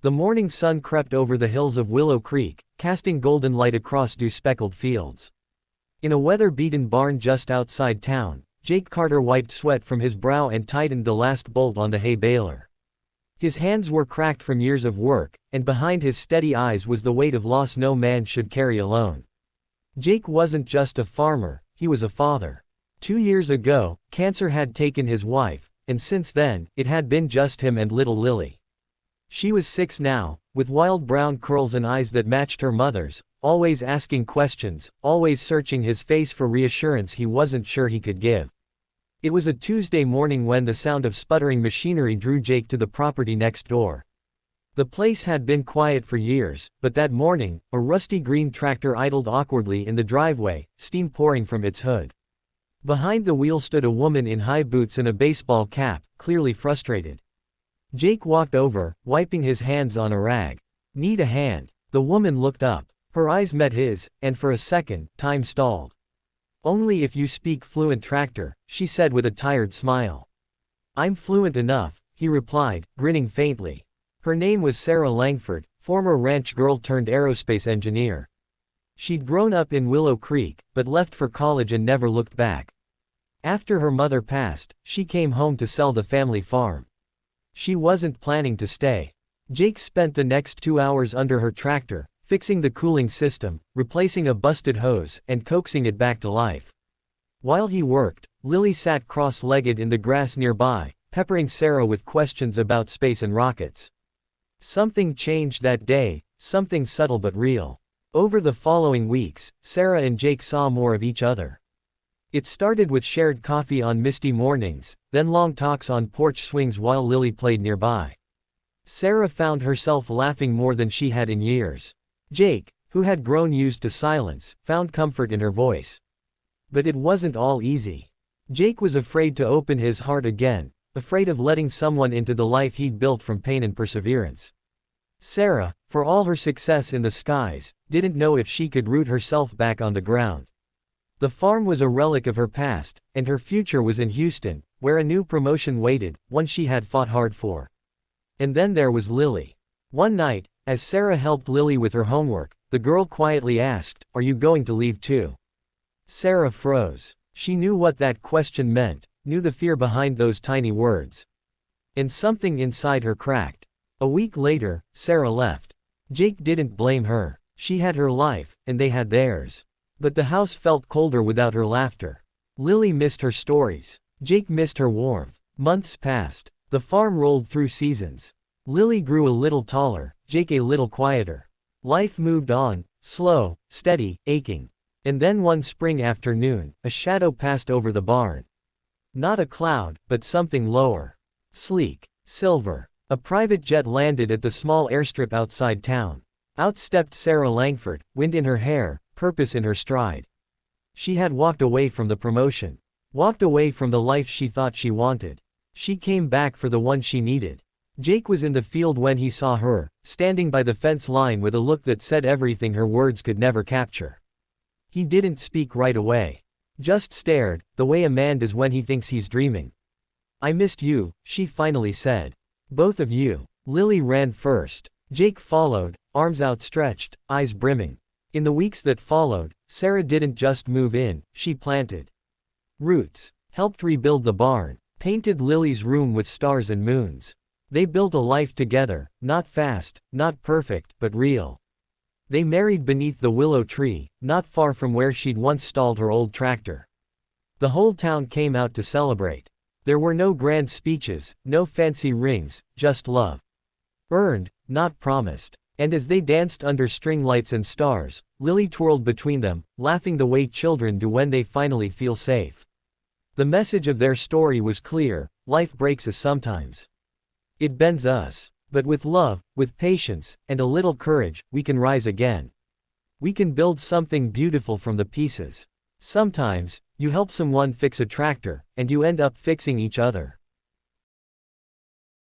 The morning sun crept over the hills of Willow Creek, casting golden light across dew-speckled fields. In a weather-beaten barn just outside town, Jake Carter wiped sweat from his brow and tightened the last bolt on the hay baler. His hands were cracked from years of work, and behind his steady eyes was the weight of loss no man should carry alone. Jake wasn't just a farmer, he was a father. 2 years ago, cancer had taken his wife, and since then, it had been just him and little Lily. She was 6 now, with wild brown curls and eyes that matched her mother's, always asking questions, always searching his face for reassurance he wasn't sure he could give. It was a Tuesday morning when the sound of sputtering machinery drew Jake to the property next door. The place had been quiet for years, but that morning, a rusty green tractor idled awkwardly in the driveway, steam pouring from its hood. Behind the wheel stood a woman in high boots and a baseball cap, clearly frustrated. Jake walked over, wiping his hands on a rag. "Need a hand?" The woman looked up. Her eyes met his, and for a second, time stalled. "Only if you speak fluent tractor," she said with a tired smile. "I'm fluent enough," he replied, grinning faintly. Her name was Sarah Langford, former ranch girl turned aerospace engineer. She'd grown up in Willow Creek, but left for college and never looked back. After her mother passed, she came home to sell the family farm. She wasn't planning to stay. Jake spent the next 2 hours under her tractor, fixing the cooling system, replacing a busted hose, and coaxing it back to life. While he worked, Lily sat cross-legged in the grass nearby, peppering Sarah with questions about space and rockets. Something changed that day, something subtle but real. Over the following weeks, Sarah and Jake saw more of each other. It started with shared coffee on misty mornings, then long talks on porch swings while Lily played nearby. Sarah found herself laughing more than she had in years. Jake, who had grown used to silence, found comfort in her voice. But it wasn't all easy. Jake was afraid to open his heart again, afraid of letting someone into the life he'd built from pain and perseverance. Sarah, for all her success in the skies, didn't know if she could root herself back on the ground. The farm was a relic of her past, and her future was in Houston, where a new promotion waited, one she had fought hard for. And then there was Lily. One night, as Sarah helped Lily with her homework, the girl quietly asked, "Are you going to leave too?" Sarah froze. She knew what that question meant, knew the fear behind those tiny words. And something inside her cracked. A week later, Sarah left. Jake didn't blame her. She had her life, and they had theirs. But the house felt colder without her laughter. Lily missed her stories. Jake missed her warmth. Months passed. The farm rolled through seasons. Lily grew a little taller, Jake a little quieter. Life moved on, slow, steady, aching. And then one spring afternoon, a shadow passed over the barn. Not a cloud, but something lower. Sleek, silver. A private jet landed at the small airstrip outside town. Out stepped Sarah Langford, wind in her hair, purpose in her stride. She had walked away from the promotion. Walked away from the life she thought she wanted. She came back for the one she needed. Jake was in the field when he saw her, standing by the fence line with a look that said everything her words could never capture. He didn't speak right away. Just stared, the way a man does when he thinks he's dreaming. "I missed you," she finally said. "Both of you." Lily ran first. Jake followed, arms outstretched, eyes brimming. In the weeks that followed, Sarah didn't just move in, she planted roots, helped rebuild the barn, painted Lily's room with stars and moons. They built a life together, not fast, not perfect, but real. They married beneath the willow tree, not far from where she'd once stalled her old tractor. The whole town came out to celebrate. There were no grand speeches, no fancy rings, just love. Earned, not promised. And as they danced under string lights and stars, Lily twirled between them, laughing the way children do when they finally feel safe. The message of their story was clear: life breaks us sometimes. It bends us. But with love, with patience, and a little courage, we can rise again. We can build something beautiful from the pieces. Sometimes, you help someone fix a tractor, and you end up fixing each other.